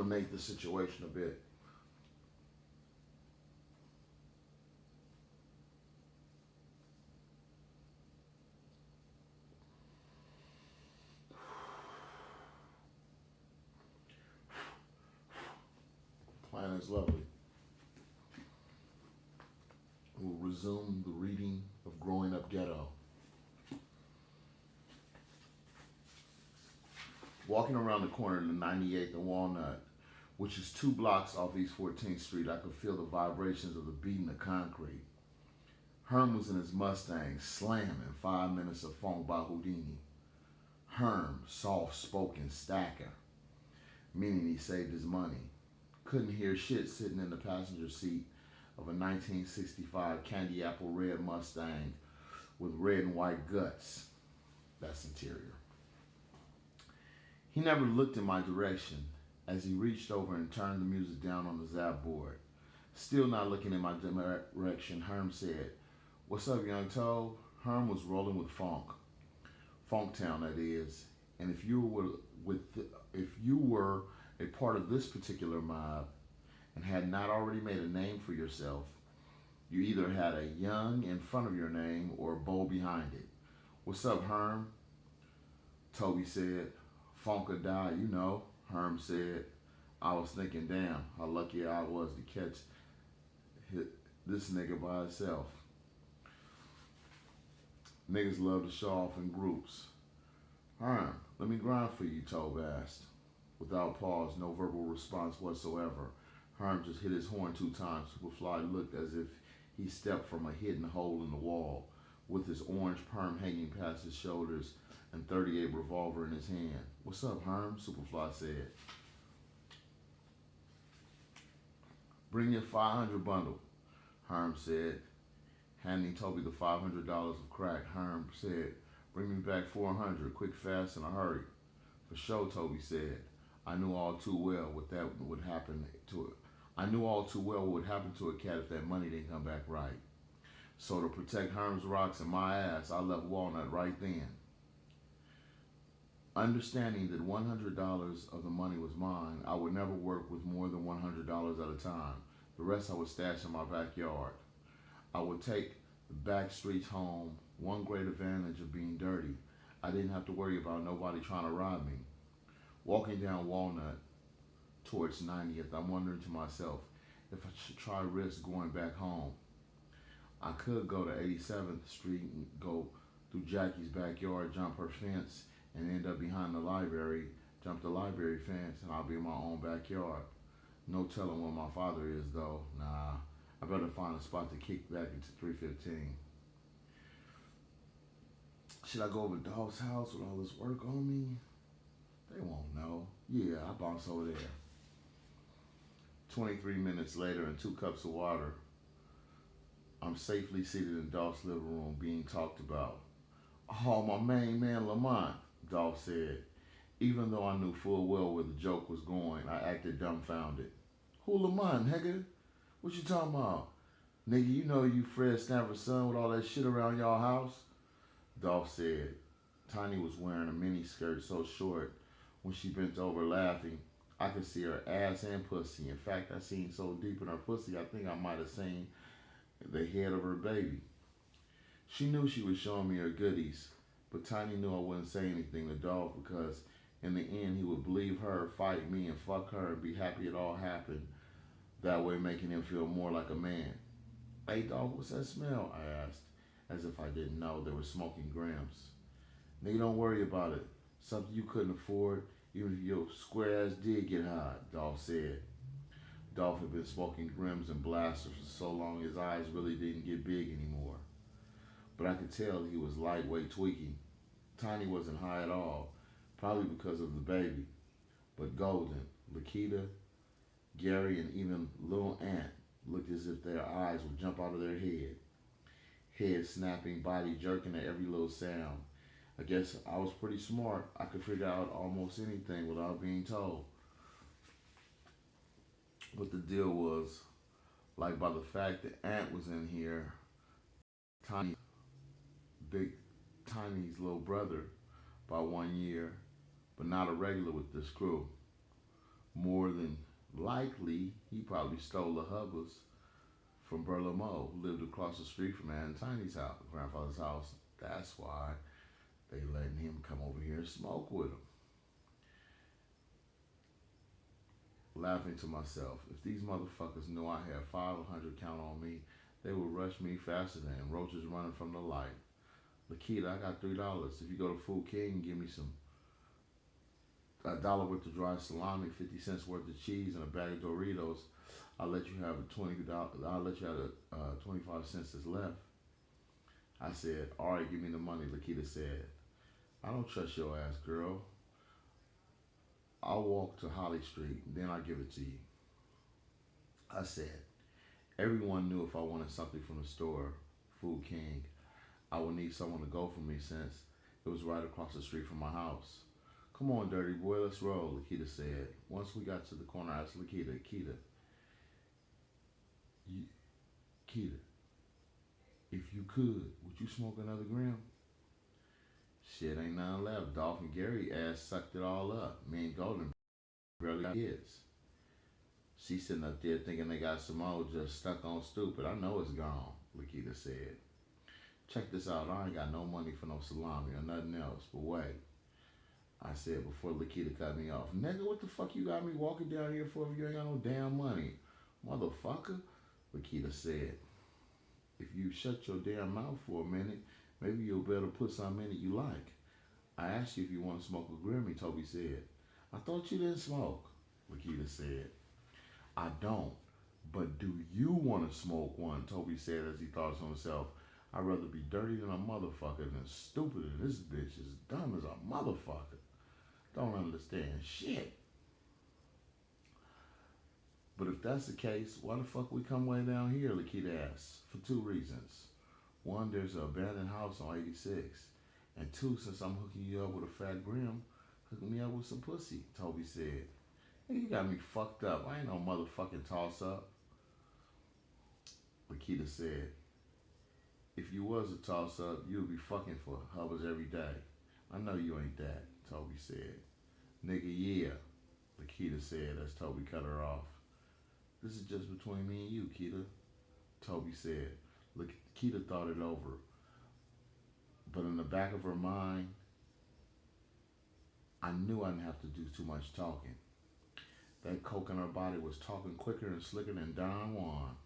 illuminate the situation a bit. Plan is lovely. We'll resume the reading of Growing Up Ghetto. Walking around the corner of the 98th and Walnut, which is 2 blocks off East 14th Street, I could feel the vibrations of the beating of concrete. Herm was in his Mustang, slamming 5 minutes of funk by Houdini. Herm, soft-spoken stacker, meaning he saved his money. Couldn't hear shit sitting in the passenger seat of a 1965 candy apple red Mustang with red and white guts. That's interior. He never looked in my direction as he reached over and turned the music down on the zap board. Still not looking in my direction, Herm said, "What's up, young Toe?" Herm was rolling with funk. Funktown, that is. And if you were a part of this particular mob and had not already made a name for yourself, you either had a young in front of your name or a bow behind it. "What's up, Herm?" Toby said. "Funk or die, you know," Herm said. I was thinking, damn, how lucky I was to catch this nigga by himself. Niggas love to show off in groups. "Herm, let me grind for you," Tobe asked. Without pause, no verbal response whatsoever, Herm just hit his horn 2 times. Superfly looked as if he stepped from a hidden hole in the wall, with his orange perm hanging past his shoulders and 38 revolver in his hand. "What's up, Herm?" Superfly said. "Bring your 500 bundle," Herm said, handing Toby the $500 of crack. Herm said, "Bring me back 400, quick, fast, in a hurry." "For sure," Toby said. I knew all too well what would happen to a cat if that money didn't come back right. So to protect Herm's rocks and my ass, I left Walnut right then. Understanding that $100 of the money was mine, I would never work with more than $100 at a time. The rest I would stash in my backyard. I would take the back streets home. One great advantage of being dirty, I didn't have to worry about nobody trying to rob me. Walking down Walnut towards 90th, I'm wondering to myself if I should try risk going back home. I could go to 87th Street and go through Jackie's backyard, jump her fence, and end up behind the library, jump the library fence, and I'll be in my own backyard. No telling where my father is, though. Nah, I better find a spot to kick back into 315. Should I go over to Dog's house with all this work on me? They won't know. Yeah, I bounce over there. 23 minutes later and 2 cups of water, I'm safely seated in Dolph's living room being talked about. "Oh, my main man Lamont," Dolph said. Even though I knew full well where the joke was going, I acted dumbfounded. "Who Lamont, nigga? What you talking about? Nigga, you know you Fred Stanford's son with all that shit around y'all house?" Dolph said. Tiny was wearing a mini skirt so short when she bent over laughing, I could see her ass and pussy. In fact, I seen so deep in her pussy, I think I might have seen the head of her baby. She knew she was showing me her goodies, but Tiny knew I wouldn't say anything to Dolph because in the end he would believe her, fight me, and fuck her and be happy it all happened, that way making him feel more like a man. "Hey dog, what's that smell?" I asked, as if I didn't know they were smoking grams. "Nigga, don't worry about it. Something you couldn't afford, even if your square ass did get high," Dolph said. Dolph had been smoking Grims and blasters for so long his eyes really didn't get big anymore. But I could tell he was lightweight tweaking. Tiny wasn't high at all, probably because of the baby. But Golden, Lakita, Gary, and even Little Ant looked as if their eyes would jump out of their head snapping, body jerking at every little sound. I guess I was pretty smart. I could figure out almost anything without being told. But the deal was, like by the fact that Ant was in here, Tiny, Big Tiny's little brother by 1 year, but not a regular with this crew. More than likely, he probably stole the Hubbers from Berlamo, who lived across the street from Aunt Tiny's house, grandfather's house. That's why they letting him come over here and smoke with him. Laughing to myself, if these motherfuckers knew I had 500 count on me, they would rush me faster than roaches running from the light. Lakita, I got $3. If you go to Food King and give me some $1 worth of dry salami, 50 cents worth of cheese, and a bag of Doritos, I'll let you have a $20. I'll let you have the 25 cents that's left. I said, all right, give me the money. Lakita said, I don't trust your ass, girl. I'll walk to Holly Street, then I'll give it to you. I said, everyone knew if I wanted something from the store, Food King, I would need someone to go for me since it was right across the street from my house. Come on, dirty boy, let's roll, Lakita said. Once we got to the corner, I asked Lakita, you, Kita, if you could, would you smoke another gram? Shit, ain't nothing left. Dolph and Gary ass sucked it all up. Me and Golden barely got kids. She sitting up there thinking they got some old just stuck on stupid. I know it's gone, Lakita said. Check this out. I ain't got no money for no salami or nothing else. But wait, I said before Lakita cut me off. Nigga, what the fuck you got me walking down here for if you ain't got no damn money? Motherfucker, Lakita said. If you shut your damn mouth for a minute, maybe you'll be able to put something in it you like. I asked you if you want to smoke a Grammy, Toby said. I thought you didn't smoke, Lakita said. I don't. But do you want to smoke one? Toby said as he thought to himself. I'd rather be dirty than a motherfucker than stupid than this bitch is dumb as a motherfucker. Don't understand shit. But if that's the case, why the fuck we come way down here, Lakita asked. For two reasons. One, there's an abandoned house on 86. And two, since I'm hooking you up with a fat grim, hook me up with some pussy, Toby said. Hey, you got me fucked up. I ain't no motherfucking toss up. Lakita said, if you was a toss up, you'd be fucking for Hubbers every day. I know you ain't that, Toby said. Nigga, yeah, Lakita said as Toby cut her off. This is just between me and you, Kita, Toby said. Lakita thought it over, but in the back of her mind, I knew I didn't have to do too much talking. That coke in her body was talking quicker and slicker than Don Juan.